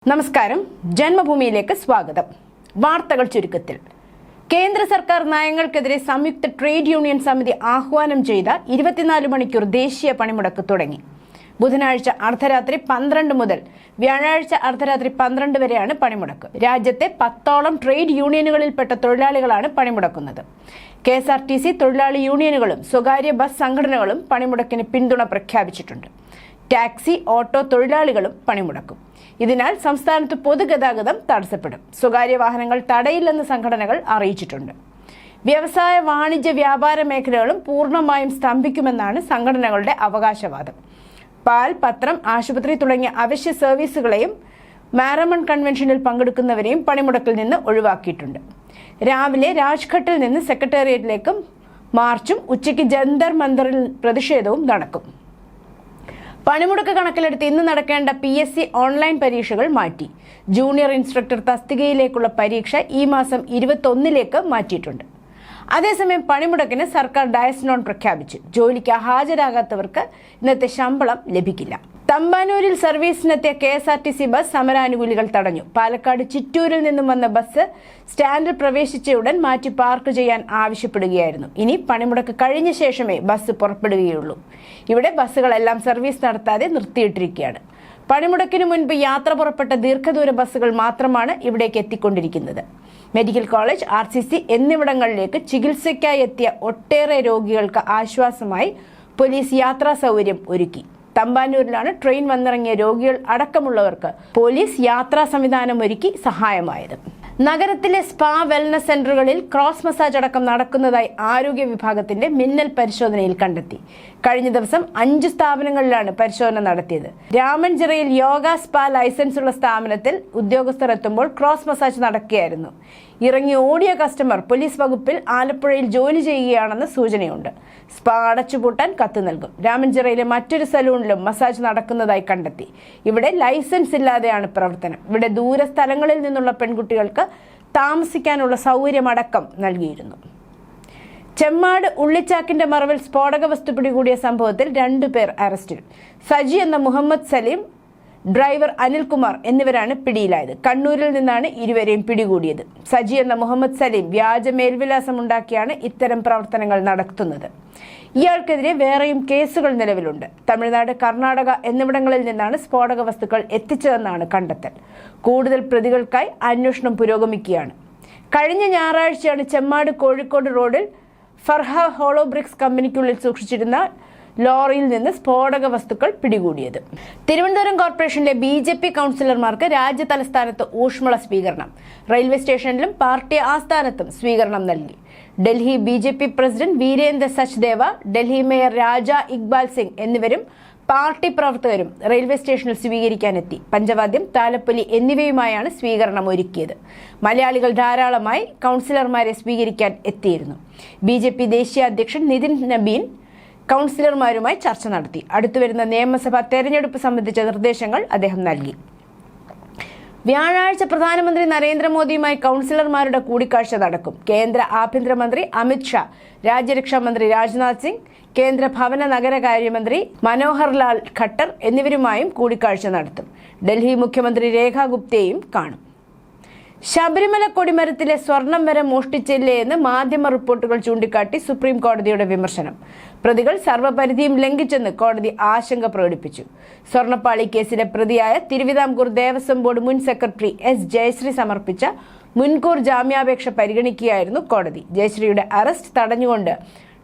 നമസ്കാരം, ജന്മഭൂമിയിലേക്ക് സ്വാഗതം. വാർത്തകൾ ചുരുക്കത്തിൽ. കേന്ദ്ര സർക്കാർ നയങ്ങൾക്കെതിരെ സംയുക്ത ട്രേഡ് യൂണിയൻ സമിതി ആഹ്വാനം ചെയ്ത 24 മണിക്കൂർ ദേശീയ പണിമുടക്ക് തുടങ്ങി. ബുധനാഴ്ച അർദ്ധരാത്രി 12 മുതൽ വ്യാഴാഴ്ച അർദ്ധരാത്രി 12 വരെയാണ് പണിമുടക്ക്. രാജ്യത്തെ 10ഓളം ട്രേഡ് യൂണിയനുകളിൽപ്പെട്ട തൊഴിലാളികളാണ് പണിമുടക്കുന്നത്. KSRTC തൊഴിലാളി യൂണിയനുകളും സ്വകാര്യ ബസ് സംഘടനകളും പണിമുടക്കിന് പിന്തുണ പ്രഖ്യാപിച്ചിട്ടുണ്ട്. ടാക്സി, ഓട്ടോ തൊഴിലാളികളും പണിമുടക്കും. ഇതിനാൽ സംസ്ഥാനത്ത് പൊതുഗതാഗതം തടസ്സപ്പെടും. സ്വകാര്യ വാഹനങ്ങൾ തടയില്ലെന്ന് സംഘടനകൾ അറിയിച്ചിട്ടുണ്ട്. വ്യവസായ, വാണിജ്യ, വ്യാപാര മേഖലകളും പൂർണ്ണമായും സ്തംഭിക്കുമെന്നാണ് സംഘടനകളുടെ അവകാശവാദം. പാൽ, പത്രം, ആശുപത്രി തുടങ്ങിയ അവശ്യ സർവീസുകളെയും മാരമൺ കൺവെൻഷനിൽ പങ്കെടുക്കുന്നവരെയും പണിമുടക്കിൽ നിന്ന് ഒഴിവാക്കിയിട്ടുണ്ട്. രാവിലെ രാജ്ഘട്ടിൽ നിന്ന് സെക്രട്ടേറിയറ്റിലേക്കും മാർച്ചും ഉച്ചയ്ക്ക് ജന്തർ മന്ദറിൽ പ്രതിഷേധവും നടക്കും. പണിമുടക്ക് കണക്കിലെടുത്ത് ഇന്ന് നടക്കേണ്ട PSC ഓൺലൈൻ പരീക്ഷകൾ മാറ്റി. ജൂനിയർ ഇൻസ്ട്രക്ടർ തസ്തികയിലേക്കുള്ള പരീക്ഷ ഈ മാസം 21 മാറ്റിയിട്ടുണ്ട്. അതേസമയം പണിമുടക്കിന് സർക്കാർ ഡയസ് നോൺ പ്രഖ്യാപിച്ചു. ജോലിക്ക് ഹാജരാകാത്തവർക്ക് ഇന്നത്തെ ശമ്പളം ലഭിക്കില്ല. തമ്പാനൂരിൽ സർവീസിനെത്തിയ KSRTC ബസ് സമരാനുകൂലികൾ തടഞ്ഞു. പാലക്കാട് ചിറ്റൂരിൽ നിന്നും വന്ന ബസ് സ്റ്റാൻഡിൽ പ്രവേശിച്ചയുടൻ മാറ്റി പാർക്ക് ചെയ്യാൻ ആവശ്യപ്പെടുകയായിരുന്നു. ഇനി പണിമുടക്ക് കഴിഞ്ഞ ശേഷമേ ബസ് പുറപ്പെടുകയുള്ളൂ. ഇവിടെ ബസ്സുകളെല്ലാം സർവീസ് നടത്താതെ നിർത്തിയിട്ടിരിക്കുകയാണ്. പണിമുടക്കിന് മുൻപ് യാത്ര പുറപ്പെട്ട ദീർഘദൂര ബസ്സുകൾ മാത്രമാണ് ഇവിടേക്ക് എത്തിക്കൊണ്ടിരിക്കുന്നത്. മെഡിക്കൽ കോളേജ്, RCC എന്നിവിടങ്ങളിലേക്ക് ചികിത്സയ്ക്കായി എത്തിയ ഒട്ടേറെ രോഗികൾക്ക് ആശ്വാസമായി പോലീസ് യാത്രാ സൗകര്യം ഒരുക്കി. തമ്പാനൂരിലാണ് ട്രെയിൻ വന്നിറങ്ങിയ രോഗികൾ അടക്കമുള്ളവർക്ക് പോലീസ് യാത്രാ സംവിധാനം ഒരുക്കി സഹായമായത്. നഗരത്തിലെ സ്പാ, വെൽനസ് സെന്ററുകളിൽ ക്രോസ് മസാജ് അടക്കം നടക്കുന്നതായി ആരോഗ്യ വിഭാഗത്തിന്റെ മിന്നൽ പരിശോധനയിൽ കണ്ടെത്തി. കഴിഞ്ഞ ദിവസം 5 സ്ഥാപനങ്ങളിലാണ് പരിശോധന നടത്തിയത്. രാമൻചിറയിൽ യോഗ സ്പാ ലൈസൻസ് ഉള്ള സ്ഥാപനത്തിൽ ഉദ്യോഗസ്ഥർ എത്തുമ്പോൾ ക്രോസ് മസാജ് നടക്കുകയായിരുന്നു. ഇറങ്ങി ഓടിയ കസ്റ്റമർ പോലീസ് വകുപ്പിൽ ആലപ്പുഴയിൽ ജോലി ചെയ്യുകയാണെന്ന് സൂചനയുണ്ട്. സ്പാ അടച്ചുപൂട്ടാൻ കത്ത് നൽകും. രാമൻചിറയിലെ മറ്റൊരു സലൂണിലും മസാജ് നടക്കുന്നതായി കണ്ടെത്തി. ഇവിടെ ലൈസൻസ് ഇല്ലാതെയാണ് പ്രവർത്തനം. ഇവിടെ ദൂര സ്ഥലങ്ങളിൽ നിന്നുള്ള പെൺകുട്ടികൾക്ക് താമസിക്കാനുള്ള സൗകര്യമടക്കം നൽകിയിരുന്നു. ചെമ്മാട് ഉള്ളിച്ചാക്കിന്റെ മറവിൽ സ്ഫോടക വസ്തു പിടികൂടിയ സംഭവത്തിൽ 2 പേർ അറസ്റ്റിൽ. സജി എന്ന മുഹമ്മദ് സലീം, ഡ്രൈവർ അനിൽകുമാർ എന്നിവരാണ് പിടിയിലായത്. കണ്ണൂരിൽ നിന്നാണ് ഇരുവരെയും പിടികൂടിയത്. സജി എന്ന മുഹമ്മദ് സലീം വ്യാജ മേൽവിലാസം ഉണ്ടാക്കിയാണ് ഇത്തരം പ്രവർത്തനങ്ങൾ നടത്തുന്നത്. ഇയാൾക്കെതിരെ വേറെയും കേസുകൾ നിലവിലുണ്ട്. തമിഴ്നാട്, കർണാടക എന്നിവിടങ്ങളിൽ നിന്നാണ് സ്ഫോടക വസ്തുക്കൾ എത്തിച്ചതെന്നാണ് കണ്ടെത്തൽ. കൂടുതൽ പ്രതികൾക്കായി അന്വേഷണം പുരോഗമിക്കുകയാണ്. കഴിഞ്ഞ ഞായറാഴ്ചയാണ് ചെമ്മാട് കോഴിക്കോട് റോഡിൽ ഫർഹ ഹോളോ ബ്രിക്സ് കമ്പനിക്കുള്ളിൽ സൂക്ഷിച്ചിരുന്ന ലോറിയിൽ നിന്ന് സ്ഫോടക വസ്തുക്കൾ പിടികൂടിയത്. തിരുവനന്തപുരം കോർപ്പറേഷനിലെ BJP കൗൺസിലർമാർക്ക് രാജ്യ തലസ്ഥാനത്ത് ഊഷ്മള സ്വീകരണം. റെയിൽവേ സ്റ്റേഷനിലും പാർട്ടി ആസ്ഥാനത്തും സ്വീകരണം നൽകി. Delhi BJP president Virendra Sachdeva, Delhi mayor Raja Iqbal Singh എന്നിവരും പാർട്ടി പ്രവർത്തകരും റെയിൽവേ സ്റ്റേഷനിൽ സ്വീകരിക്കാനെത്തി. പഞ്ചവാദ്യം, താലപ്പൊലി എന്നിവയുമായാണ് സ്വീകരണം ഒരുക്കിയത്. മലയാളികൾ ധാരാളമായി കൗൺസിലർമാരെ സ്വീകരിക്കാൻ എത്തിയിരുന്നു. BJP ദേശീയ അധ്യക്ഷൻ നിതിൻ നബീൻ കൗൺസിലർമാരുമായി ചർച്ച നടത്തി. അടുത്തുവരുന്ന നിയമസഭാ തെരഞ്ഞെടുപ്പ് സംബന്ധിച്ച നിർദ്ദേശങ്ങൾ അദ്ദേഹം നൽകി. വ്യാഴാഴ്ച പ്രധാനമന്ത്രി നരേന്ദ്രമോദിയുമായി കൗൺസിലർമാരുടെ കൂടിക്കാഴ്ച നടക്കും. കേന്ദ്ര ആഭ്യന്തരമന്ത്രി അമിത് ഷാ, രാജ്യരക്ഷാ മന്ത്രി രാജ്നാഥ് സിംഗ്, കേന്ദ്ര ഭവന നഗരകാര്യമന്ത്രി മനോഹർ ലാൽ ഖട്ടർ എന്നിവരുമായും കൂടിക്കാഴ്ച നടത്തും. ഡൽഹി മുഖ്യമന്ത്രി രേഖ ഗുപ്തയെയും കാണും. ശബരിമല കൊടിമരത്തിലെ സ്വർണം വരെ മോഷ്ടിച്ചില്ലേ എന്ന് മാധ്യമ റിപ്പോർട്ടുകൾ ചൂണ്ടിക്കാട്ടി സുപ്രീം കോടതിയുടെ വിമർശനം. പ്രതികൾ സർവ്വപരിധിയും ലംഘിച്ചെന്ന് കോടതി ആശങ്ക പ്രകടിപ്പിച്ചു. സ്വർണ്ണപ്പാളി കേസിലെ പ്രതിയായ തിരുവിതാംകൂർ ദേവസ്വം ബോർഡ് മുൻ സെക്രട്ടറി S. ജയശ്രീ സമർപ്പിച്ച മുൻകൂർ ജാമ്യാപേക്ഷ പരിഗണിക്കുകയായിരുന്നു കോടതി. ജയശ്രീയുടെ അറസ്റ്റ് തടഞ്ഞുകൊണ്ട്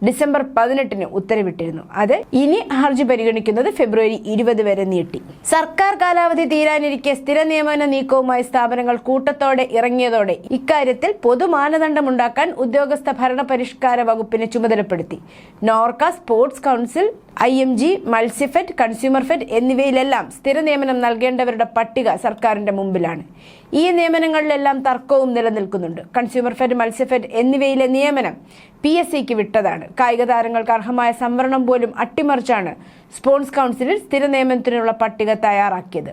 ഡിസംബർ 18 ഉത്തരവിട്ടിരുന്നു. അത് ഇനി ഹർജി പരിഗണിക്കുന്നത് ഫെബ്രുവരി 20 വരെ നീട്ടി. സർക്കാർ കാലാവധി തീരാനിരിക്കെ സ്ഥിര നിയമന നീക്കവുമായി സ്ഥാപനങ്ങൾ കൂട്ടത്തോടെ ഇറങ്ങിയതോടെ ഇക്കാര്യത്തിൽ പൊതുമാനദണ്ഡമുണ്ടാക്കാൻ ഉദ്യോഗസ്ഥ ഭരണ പരിഷ്കാര വകുപ്പിനെ ചുമതലപ്പെടുത്തി. നോർക്ക, സ്പോർട്സ് കൗൺസിൽ, IMG, മത്സ്യഫെഡ്, കൺസ്യൂമർ ഫെഡ് എന്നിവയിലെല്ലാം സ്ഥിര നിയമനം നൽകേണ്ടവരുടെ പട്ടിക സർക്കാരിന്റെ മുമ്പിലാണ്. ഈ നിയമനങ്ങളിലെല്ലാം തർക്കവും നിലനിൽക്കുന്നുണ്ട്. കൺസ്യൂമർ ഫെഡ്, മത്സ്യഫെഡ് എന്നിവയിലെ നിയമനം PSCക്ക് വിട്ടതാണ്. കായിക താരങ്ങൾക്ക് അർഹമായ സംവരണം പോലും അട്ടിമറിച്ചാണ് സ്പോർട്സ് കൗൺസിലിൽ സ്ഥിര നിയമനത്തിനുള്ള പട്ടിക തയ്യാറാക്കിയത്.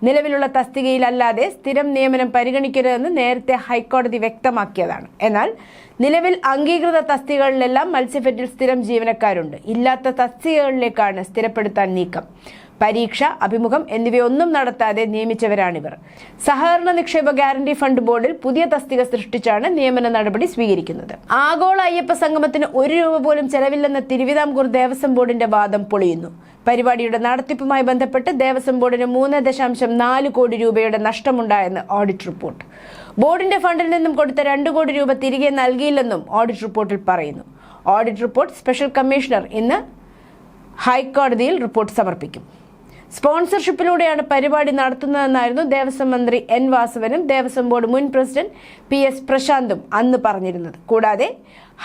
നിലവിലുള്ള തസ്തികയിലല്ലാതെ സ്ഥിരം നിയമനം പരിഗണിക്കരുതെന്ന് നേരത്തെ ഹൈക്കോടതി വ്യക്തമാക്കിയതാണ്. എന്നാൽ നിലവിൽ അംഗീകൃത തസ്തികകളിലെല്ലാം മത്സ്യഫെഡിൽ സ്ഥിരം ജീവനക്കാരുണ്ട്. ഇല്ലാത്ത തസ്തികകളിലേക്കാണ് സ്ഥിരപ്പെടുത്താൻ നീക്കം. പരീക്ഷ, അഭിമുഖം എന്നിവയൊന്നും നടത്താതെ നിയമിച്ചവരാണിവർ. സഹകരണ നിക്ഷേപ ഗ്യാരണ്ടി ഫണ്ട് ബോർഡിൽ പുതിയ തസ്തിക സൃഷ്ടിച്ചാണ് നിയമന നടപടി സ്വീകരിക്കുന്നത്. ആഗോള അയ്യപ്പ സംഗമത്തിന് ₹1 പോലും ചെലവില്ലെന്ന തിരുവിതാംകൂർ ദേവസ്വം ബോർഡിന്റെ വാദം പൊളിയുന്നു. പരിപാടിയുടെ നടത്തിപ്പുമായി ബന്ധപ്പെട്ട് ദേവസ്വം ബോർഡിന് ₹3.4 കോടി നഷ്ടമുണ്ടായെന്ന് ഓഡിറ്റ് റിപ്പോർട്ട്. ബോർഡിന്റെ ഫണ്ടിൽ നിന്നും കൊടുത്ത ₹2 കോടി തിരികെ നൽകിയില്ലെന്നും ഓഡിറ്റ് റിപ്പോർട്ടിൽ പറയുന്നു. ഓഡിറ്റ് റിപ്പോർട്ട് സ്പെഷ്യൽ കമ്മീഷണർ ഇന്ന് ഹൈക്കോടതിയിൽ റിപ്പോർട്ട് സമർപ്പിക്കും. സ്പോൺസർഷിപ്പിലൂടെയാണ് പരിപാടി നടത്തുന്നതെന്നായിരുന്നു ദേവസ്വം മന്ത്രി N വാസവനും ദേവസ്വം ബോർഡ് മുൻ പ്രസിഡന്റ് PS പ്രശാന്തും അന്ന് പറഞ്ഞിരുന്നത്. കൂടാതെ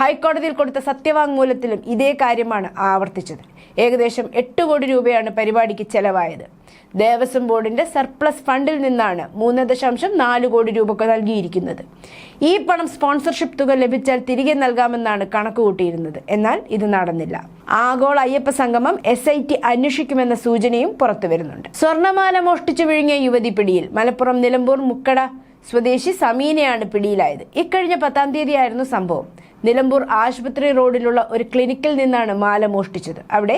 ഹൈക്കോടതിയിൽ കൊടുത്ത സത്യവാങ്മൂലത്തിലും ഇതേ കാര്യമാണ് ആവർത്തിച്ചത്. ഏകദേശം ₹8 കോടി പരിപാടിക്ക് ചെലവായത്. ദേവസ്വം ബോർഡിന്റെ സർപ്ലസ് ഫണ്ടിൽ നിന്നാണ് ₹3.4 കോടി നൽകിയിരിക്കുന്നത്. ഈ പണം സ്പോൺസർഷിപ്പ് തുക ലഭിച്ചാൽ തിരികെ നൽകാമെന്നാണ് കണക്കുകൂട്ടിയിരുന്നത്. എന്നാൽ ഇത് നടന്നില്ല. ആഗോള അയ്യപ്പ സംഗമം SIT അന്വേഷിക്കുമെന്ന സൂചനയും പുറത്തുവരുന്നുണ്ട്. സ്വർണ്ണമാല മോഷ്ടിച്ചു വിഴുങ്ങിയ യുവതി പിടിയിൽ. മലപ്പുറം നിലമ്പൂർ മുക്കട സ്വദേശി സമീനയാണ് പിടിയിലായത്. ഇക്കഴിഞ്ഞ 10-ാം തീയതിയായിരുന്നു സംഭവം. നിലമ്പൂർ ആശുപത്രി റോഡിലുള്ള ഒരു ക്ലിനിക്കിൽ നിന്നാണ് മാല മോഷ്ടിച്ചത്. അവിടെ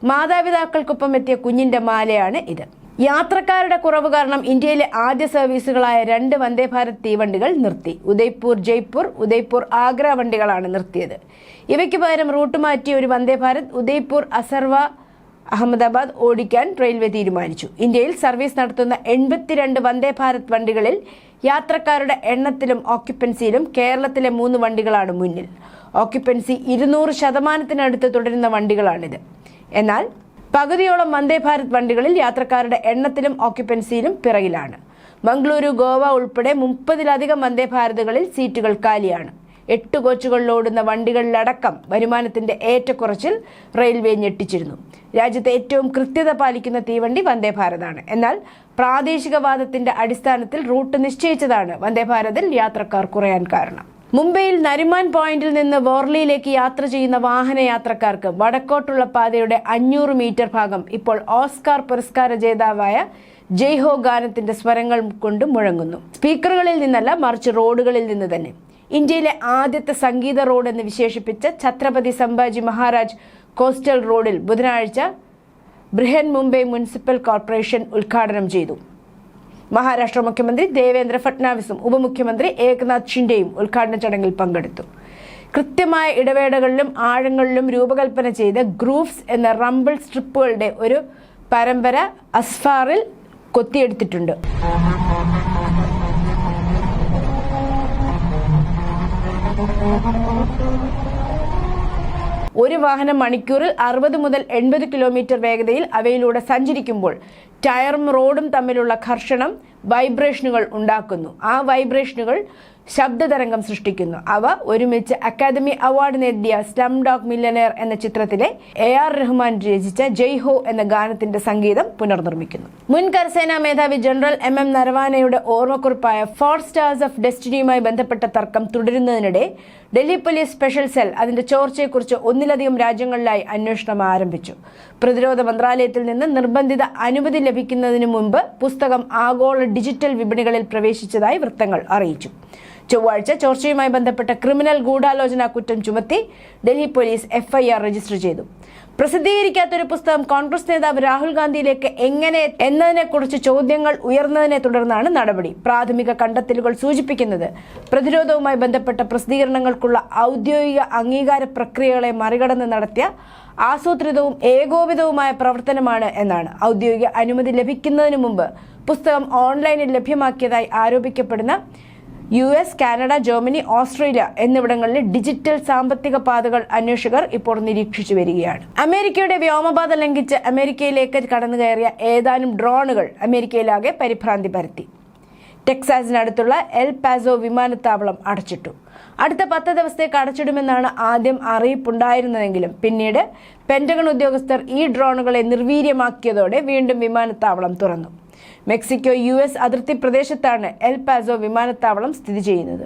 മാതാപിതാക്കൾക്കൊപ്പം എത്തിയ കുഞ്ഞിന്റെ മാലയാണ് ഇത്. യാത്രക്കാരുടെ കുറവ് കാരണം ഇന്ത്യയിലെ ആദ്യ സർവീസുകളായ 2 വന്ദേ ഭാരത് തീവണ്ടികൾ നിർത്തി. ഉദയ്പൂർ ജയ്പൂർ, ഉദയ്പൂർ ആഗ്ര വണ്ടികളാണ് നിർത്തിയത്. ഇവയ്ക്ക് പകരം റൂട്ട് മാറ്റിയ ഒരു വന്ദേ ഭാരത് ഉദയ്പൂർ അസർവ അഹമ്മദാബാദ് ഓടിക്കാൻ റെയിൽവേ തീരുമാനിച്ചു. ഇന്ത്യയിൽ സർവീസ് നടത്തുന്ന 82 വന്ദേ ഭാരത് വണ്ടികളിൽ യാത്രക്കാരുടെ എണ്ണത്തിലും ഓക്യുപ്പൻസിയിലും കേരളത്തിലെ 3 വണ്ടികളാണ് മുന്നിൽ. ഓക്യുപ്പൻസി 200% തുടരുന്ന വണ്ടികളാണിത്. എന്നാൽ പകുതിയോളം വന്ദേ ഭാരത് വണ്ടികളിൽ യാത്രക്കാരുടെ എണ്ണത്തിലും ഓക്യുപ്പൻസിയിലും പിറകിലാണ്. മംഗളൂരു, ഗോവ ഉൾപ്പെടെ 30-ലധികം വന്ദേ ഭാരതുകളിൽ സീറ്റുകൾ കാലിയാണ്. 8 കോച്ചുകളിലോടുന്ന വണ്ടികളിലടക്കം വരുമാനത്തിന്റെ ഏറ്റക്കുറച്ചിൽ റെയിൽവേ ഞെട്ടിച്ചിരുന്നു. രാജ്യത്തെ ഏറ്റവും കൃത്യത പാലിക്കുന്ന തീവണ്ടി വന്ദേ ഭാരതാണ്. എന്നാൽ പ്രാദേശികവാദത്തിന്റെ അടിസ്ഥാനത്തിൽ റൂട്ട് നിശ്ചയിച്ചതാണ് വന്ദേ ഭാരതിൽ യാത്രക്കാർ കുറയാൻ കാരണം. മുംബൈയിൽ നരിമാൻ പോയിന്റിൽ നിന്ന് വോർലിയിലേക്ക് യാത്ര ചെയ്യുന്ന വാഹനയാത്രക്കാർക്ക് വടക്കോട്ടുള്ള പാതയുടെ 500 മീറ്റർ ഭാഗം ഇപ്പോൾ ഓസ്കാർ പുരസ്കാര ജേതാവായ ജയ് ഹോ ഗാനത്തിന്റെ സ്വരങ്ങൾ കൊണ്ട് മുഴങ്ങുന്നു. സ്പീക്കറുകളിൽ നിന്നല്ല, മറിച്ച് റോഡുകളിൽ നിന്ന് തന്നെ. ഇന്ത്യയിലെ ആദ്യത്തെ സംഗീത റോഡ് എന്ന് വിശേഷിപ്പിച്ച ഛത്രപതി സംഭാജി മഹാരാജ് കോസ്റ്റൽ റോഡിൽ ബുധനാഴ്ച ബൃഹൻ മുംബൈ മുനിസിപ്പൽ കോർപ്പറേഷൻ ഉദ്ഘാടനം ചെയ്തു. മഹാരാഷ്ട്ര മുഖ്യമന്ത്രി ദേവേന്ദ്ര ഫട്നാവിസും ഉപമുഖ്യമന്ത്രി ഏക്നാഥ് ഷിൻഡെയും ഉദ്ഘാടന ചടങ്ങിൽ പങ്കെടുത്തു. കൃത്യമായ ഇടവേളകളിലും ആഴങ്ങളിലും രൂപകൽപ്പന ചെയ്ത ഗ്രൂവ്സ് എന്ന റംബിൾ സ്ട്രിപ്പുകളുടെ ഒരു പരമ്പര അസ്ഫാറിൽ കൊത്തിയെടുത്തിട്ടുണ്ട്. ഒരു വാഹനം മണിക്കൂറിൽ 60 മുതൽ 80 കിലോമീറ്റർ വേഗതയിൽ അവയിലൂടെ സഞ്ചരിക്കുമ്പോൾ ടയറും റോഡും തമ്മിലുള്ള ഘർഷണം വൈബ്രേഷനുകൾ ഉണ്ടാക്കുന്നു. ആ വൈബ്രേഷനുകൾ ശബ്ദതരംഗം സൃഷ്ടിക്കുന്നു. അവ ഒരുമിച്ച് അക്കാദമി അവാർഡ് നേടിയ സ്ലം ഡോഗ് മില്യനെയർ എന്ന ചിത്രത്തിലെ AR റഹ്മാൻ രചിച്ച ജയ് ഹോ എന്ന ഗാനത്തിന്റെ സംഗീതം പുനർനിർമ്മിക്കുന്നു. മുൻ കരസേനാ മേധാവി ജനറൽ MM നരവാനയുടെ ഓർമ്മക്കുറിപ്പായ 4 സ്റ്റാർസ് ഓഫ് ഡെസ്റ്റിനിയുമായി ബന്ധപ്പെട്ട തർക്കം തുടരുന്നതിനിടെ ഡൽഹി പോലീസ് സ്പെഷ്യൽ സെൽ അതിന്റെ ചോർച്ചയെക്കുറിച്ച് 1-ലധികം രാജ്യങ്ങളിലായി അന്വേഷണം ആരംഭിച്ചു. പ്രതിരോധ മന്ത്രാലയത്തിൽ നിന്ന് നിർബന്ധിത അനുമതി ലഭിക്കുന്നതിന് മുമ്പ് പുസ്തകം ആഗോള ഡിജിറ്റൽ വിപണികളിൽ പ്രവേശിച്ചതായി വൃത്തങ്ങൾ അറിയിച്ചു. ചൊവ്വാഴ്ച ചോർച്ചയുമായി ബന്ധപ്പെട്ട ക്രിമിനൽ ഗൂഢാലോചന കുറ്റം ചുമത്തി ഡൽഹി പോലീസ് FIR രജിസ്റ്റർ ചെയ്തു. പ്രസിദ്ധീകരിക്കാത്തൊരു പുസ്തകം കോൺഗ്രസ് നേതാവ് രാഹുൽ ഗാന്ധിയിലേക്ക് എങ്ങനെ എന്നതിനെക്കുറിച്ച് ചോദ്യങ്ങൾ ഉയർന്നതിനെ തുടർന്നാണ് നടപടി. പ്രാഥമിക കണ്ടെത്തലുകൾ സൂചിപ്പിക്കുന്നത് പ്രതിരോധവുമായി ബന്ധപ്പെട്ട പ്രസിദ്ധീകരണങ്ങൾക്കുള്ള ഔദ്യോഗിക അംഗീകാര പ്രക്രിയകളെ മറികടന്ന് നടത്തിയ ആസൂത്രിതവും ഏകോപിതവുമായ പ്രവർത്തനമാണ് എന്നാണ്. ഔദ്യോഗിക അനുമതി ലഭിക്കുന്നതിന് മുമ്പ് പുസ്തകം ഓൺലൈനിൽ ലഭ്യമാക്കിയതായി ആരോപിക്കപ്പെടുന്ന US, കാനഡ, ജർമ്മനി, ഓസ്ട്രേലിയ എന്നിവിടങ്ങളിലെ ഡിജിറ്റൽ സാമ്പത്തിക പാതകൾ അന്വേഷകർ ഇപ്പോൾ നിരീക്ഷിച്ചു വരികയാണ്. അമേരിക്കയുടെ വ്യോമപാത ലംഘിച്ച് അമേരിക്കയിലേക്ക് കടന്നുകയറിയ ഏതാനും ഡ്രോണുകൾ അമേരിക്കയിലാകെ പരിഭ്രാന്തി പരത്തി. ടെക്സാസിനടുത്തുള്ള എൽ പാസോ വിമാനത്താവളം അടച്ചിട്ടു. അടുത്ത 10 ദിവസത്തേക്ക് അടച്ചിടുമെന്നാണ് ആദ്യം അറിയിപ്പുണ്ടായിരുന്നതെങ്കിലും പിന്നീട് പെന്റഗൺ ഉദ്യോഗസ്ഥർ ഈ ഡ്രോണുകളെ നിർവീര്യമാക്കിയതോടെ വീണ്ടും വിമാനത്താവളം തുറന്നു. മെക്സിക്കോ US അതിർത്തി പ്രദേശത്താണ് എൽ പാസോ വിമാനത്താവളം സ്ഥിതി ചെയ്യുന്നത്.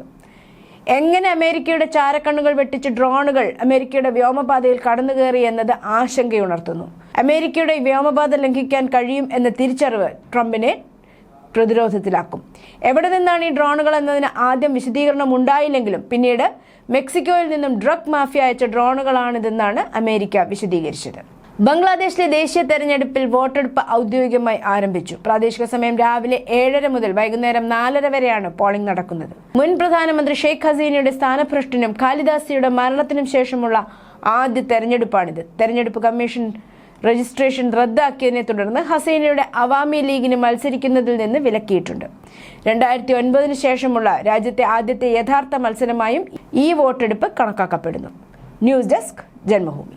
എങ്ങനെ അമേരിക്കയുടെ ചാരക്കണ്ണുകൾ വെട്ടിച്ച് ഡ്രോണുകൾ അമേരിക്കയുടെ വ്യോമപാതയിൽ കടന്നുകയറി എന്നത് ആശങ്കയുണർത്തുന്നു. അമേരിക്കയുടെ വ്യോമപാത ലംഘിക്കാൻ കഴിയും എന്ന തിരിച്ചറിവ് ട്രംപിനെ പ്രതിരോധത്തിലാക്കും. എവിടെ നിന്നാണ് ഈ ഡ്രോണുകൾ എന്നതിന് ആദ്യം വിശദീകരണം ഉണ്ടായില്ലെങ്കിലും പിന്നീട് മെക്സിക്കോയിൽ നിന്നും ഡ്രഗ് മാഫിയ അയച്ച ഡ്രോണുകളാണിതെന്നാണ് അമേരിക്ക വിശദീകരിച്ചത്. ബംഗ്ലാദേശിലെ ദേശീയ തെരഞ്ഞെടുപ്പിൽ വോട്ടെടുപ്പ് ഔദ്യോഗികമായി ആരംഭിച്ചു. പ്രാദേശിക സമയം രാവിലെ 7:30 മുതൽ വൈകുന്നേരം 4:30 വരെയാണ് പോളിംഗ് നടക്കുന്നത്. മുൻ പ്രധാനമന്ത്രി ഷെയ്ഖ് ഹസീനയുടെ സ്ഥാനഭ്രഷ്ടനും ഖാലിദാസിയുടെ മരണത്തിനും ശേഷമുള്ള ആദ്യ തെരഞ്ഞെടുപ്പാണിത്. തെരഞ്ഞെടുപ്പ് കമ്മീഷൻ രജിസ്ട്രേഷൻ റദ്ദാക്കിയതിനെ തുടർന്ന് ഹസീനയുടെ അവാമി ലീഗിന് മത്സരിക്കുന്നതിൽ നിന്ന് വിലക്കിയിട്ടുണ്ട്. 2009 ശേഷമുള്ള രാജ്യത്തെ ആദ്യത്തെ യഥാർത്ഥ മത്സരമായും ഈ വോട്ടെടുപ്പ് കണക്കാക്കപ്പെടുന്നു. News desk Janmabhumi.